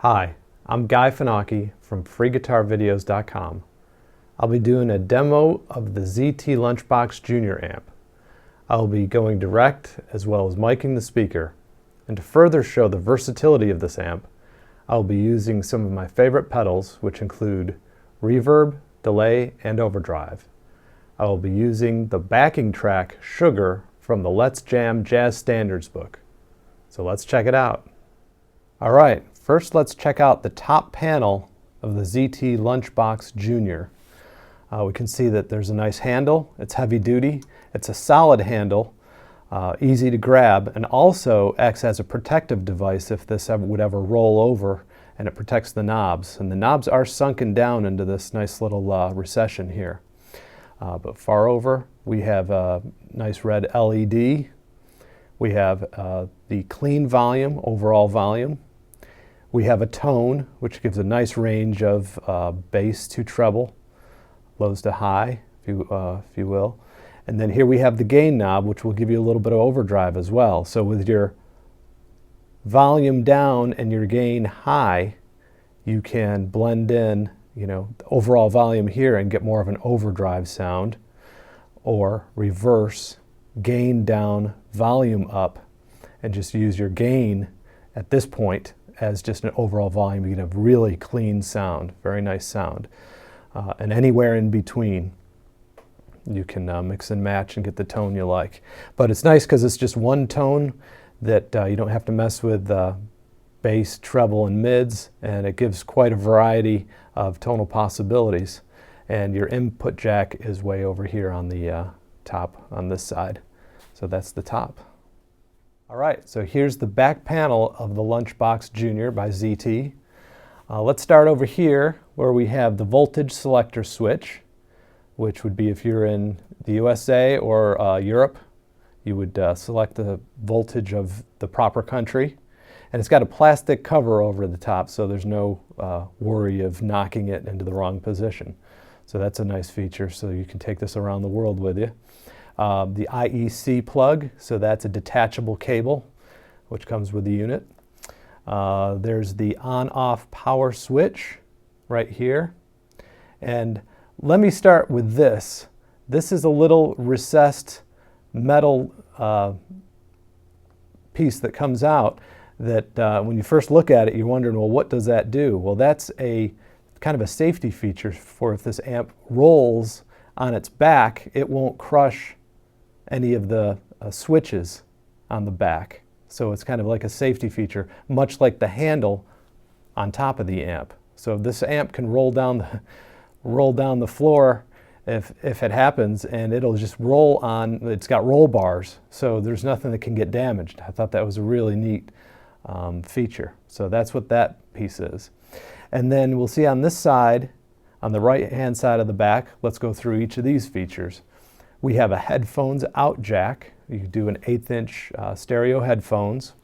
Hi, I'm Guy Fenocchi from freeguitarvideos.com. I'll be doing a demo of the ZT Lunchbox Jr amp. I'll be going direct as well as miking the speaker. And to further show the versatility of this amp, I'll be using some of my favorite pedals, which include reverb, delay, and overdrive. I will be using the backing track Sugar from the Let's Jam Jazz Standards book. So let's check it out. All right, first let's check out the top panel of the ZT Lunchbox Jr. We can see that there's a nice handle. It's heavy duty. It's a solid handle, easy to grab, and also acts as a protective device if this would ever roll over, and it protects the knobs. And the knobs are sunken down into this nice little recession here. But far over, we have a nice red LED. We have the clean volume, overall volume. We have a tone, which gives a nice range of bass to treble, lows to high, if you will. And then here we have the gain knob, which will give you a little bit of overdrive as well. So with your volume down and your gain high, you can blend in, the overall volume here and get more of an overdrive sound, or reverse, gain down, volume up, and just use your gain at this point as just an overall volume. You get a really clean sound, very nice sound. And anywhere in between, you can mix and match and get the tone you like. But it's nice because it's just one tone that you don't have to mess with bass, treble, and mids, and it gives quite a variety of tonal possibilities. And your input jack is way over here on the top on this side. So that's the top. All right, so here's the back panel of the Lunchbox Jr by ZT. Let's start over here where we have the voltage selector switch, which would be if you're in the USA or Europe, you would select the voltage of the proper country. And it's got a plastic cover over the top, so there's no worry of knocking it into the wrong position. So that's a nice feature, so you can take this around the world with you. The Iec Plug, so that's a detachable cable, which comes with the unit. There's the on-off power switch right here. And let me start with this. This is a little recessed metal piece that comes out that when you first look at it, you're wondering, well, what does that do? Well, that's a kind of a safety feature for if this amp rolls on its back, it won't crush any of the switches on the back. So it's kind of like a safety feature, much like the handle on top of the amp. So this amp can roll down the floor if it happens, and it'll just roll on. It's got roll bars, so there's nothing that can get damaged. I thought that was a really neat feature. So that's what that piece is. And then we'll see on this side, on the right-hand side of the back, let's go through each of these features. We have a headphones out jack. You can do an 1/8" stereo headphones.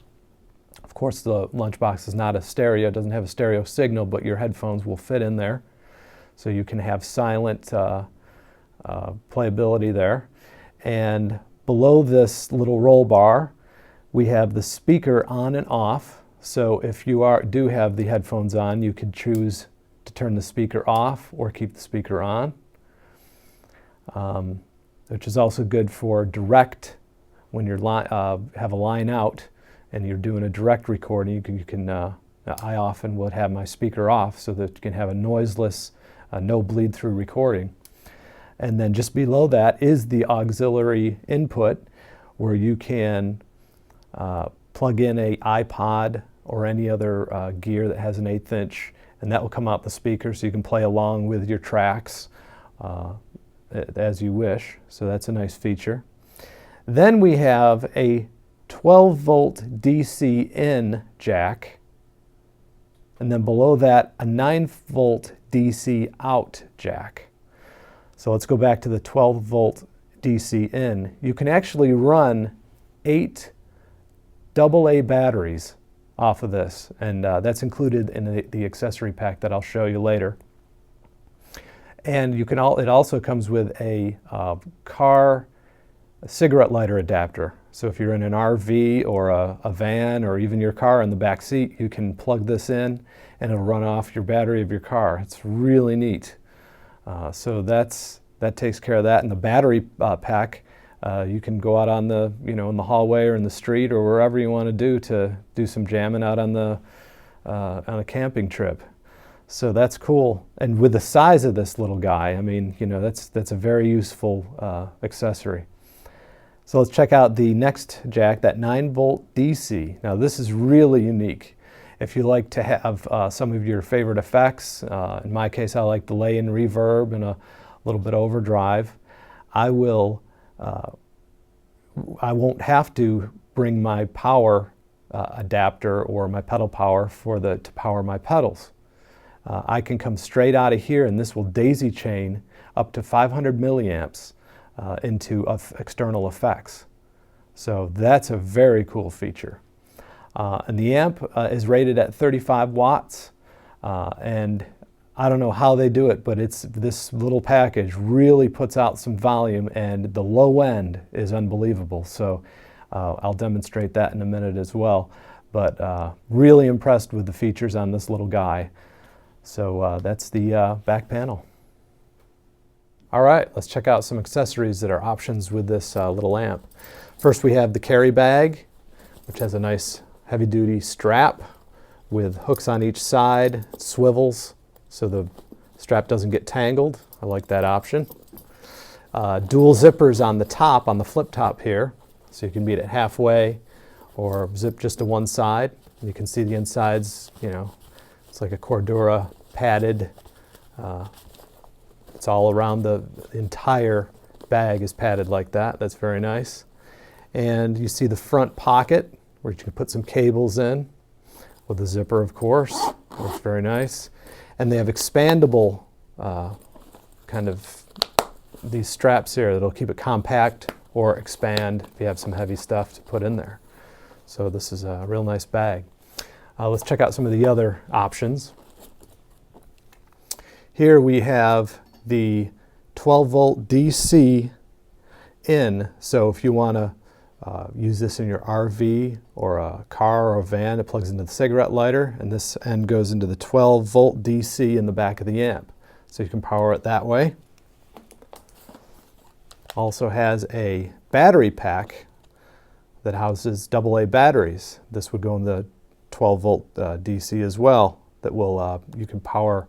Of course, the Lunchbox is not a stereo, it doesn't have a stereo signal, but your headphones will fit in there. So you can have silent playability there. And below this little roll bar, we have the speaker on and off. So if you do have the headphones on, you can choose to turn the speaker off or keep the speaker on. Which is also good for direct, when you have a line out and you're doing a direct recording. I often would have my speaker off so that you can have a noiseless, no bleed through recording. And then just below that is the auxiliary input, where you can plug in a iPod or any other gear that has an 1/8", and that will come out the speaker so you can play along with your tracks as you wish. So that's a nice feature. Then we have a 12 volt DC in jack, and then below that a 9 volt DC out jack. So let's go back to the 12 volt DC in. You can actually run 8 AA batteries off of this, and that's included in the accessory pack that I'll show you later. And you can it also comes with a car cigarette lighter adapter. So if you're in an RV or a van or even your car in the back seat, you can plug this in and it'll run off your battery of your car. It's really neat. So that takes care of that. And the battery pack, you can go out on the, in the hallway or in the street or wherever you want to do some jamming out on a camping trip. So that's cool. And with the size of this little guy, I mean, that's a very useful accessory. So let's check out the next jack, that 9 volt DC. Now this is really unique. If you like to have some of your favorite effects, in my case I like delay and reverb and a little bit overdrive, I won't have to bring my power adapter or my pedal power to power my pedals. I can come straight out of here and this will daisy chain up to 500 milliamps into external effects. So that's a very cool feature. And the amp is rated at 35 watts. And I don't know how they do it, but this little package really puts out some volume, and the low end is unbelievable. So I'll demonstrate that in a minute as well. But really impressed with the features on this little guy. So that's the back panel. All right, let's check out some accessories that are options with this little amp. First we have the carry bag, which has a nice heavy-duty strap with hooks on each side, swivels, so the strap doesn't get tangled. I like that option. Dual zippers on the top, on the flip top here, so you can meet it halfway or zip just to one side. You can see the insides, it's like a Cordura padded. It's all around the entire bag is padded like that. That's very nice. And you see the front pocket where you can put some cables in with a zipper, of course. That's very nice. And they have expandable kind of these straps here that'll keep it compact or expand if you have some heavy stuff to put in there. So this is a real nice bag. Let's check out some of the other options. Here we have the 12 volt DC in. So if you want to use this in your RV or a car or a van, it plugs into the cigarette lighter, and this end goes into the 12 volt DC in the back of the amp. So you can power it that way. Also has a battery pack that houses AA batteries. This would go in the 12 volt DC as well. That will you can power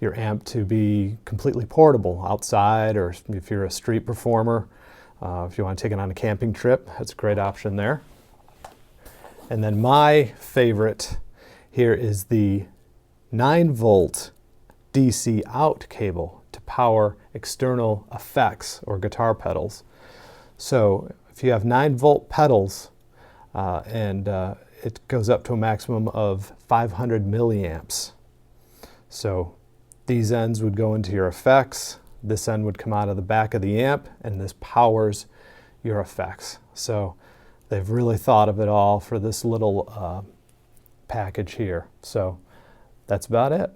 your amp to be completely portable outside, or if you're a street performer, if you want to take it on a camping trip, that's a great option there. And then my favorite here is the 9 volt DC out cable to power external effects or guitar pedals. So if you have 9 volt pedals it goes up to a maximum of 500 milliamps. So these ends would go into your effects, this end would come out of the back of the amp, and this powers your effects. So they've really thought of it all for this little package here. So that's about it.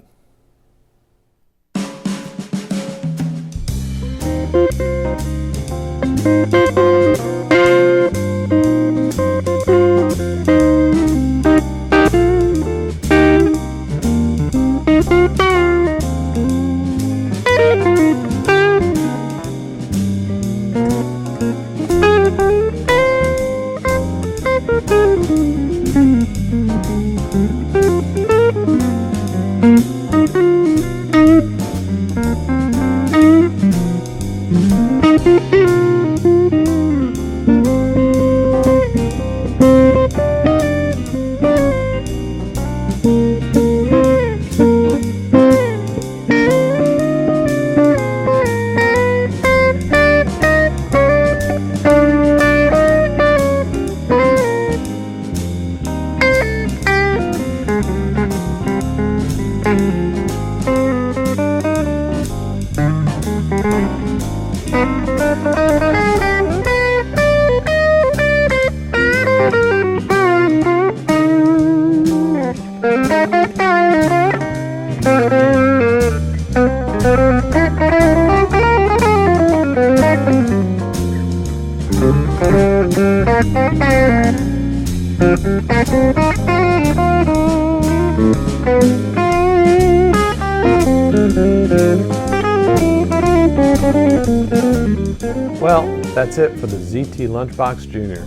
Well, that's it for the ZT Lunchbox Jr.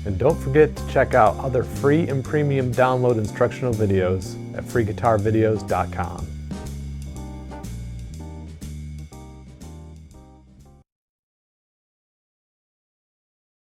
And don't forget to check out other free and premium download instructional videos at freeguitarvideos.com.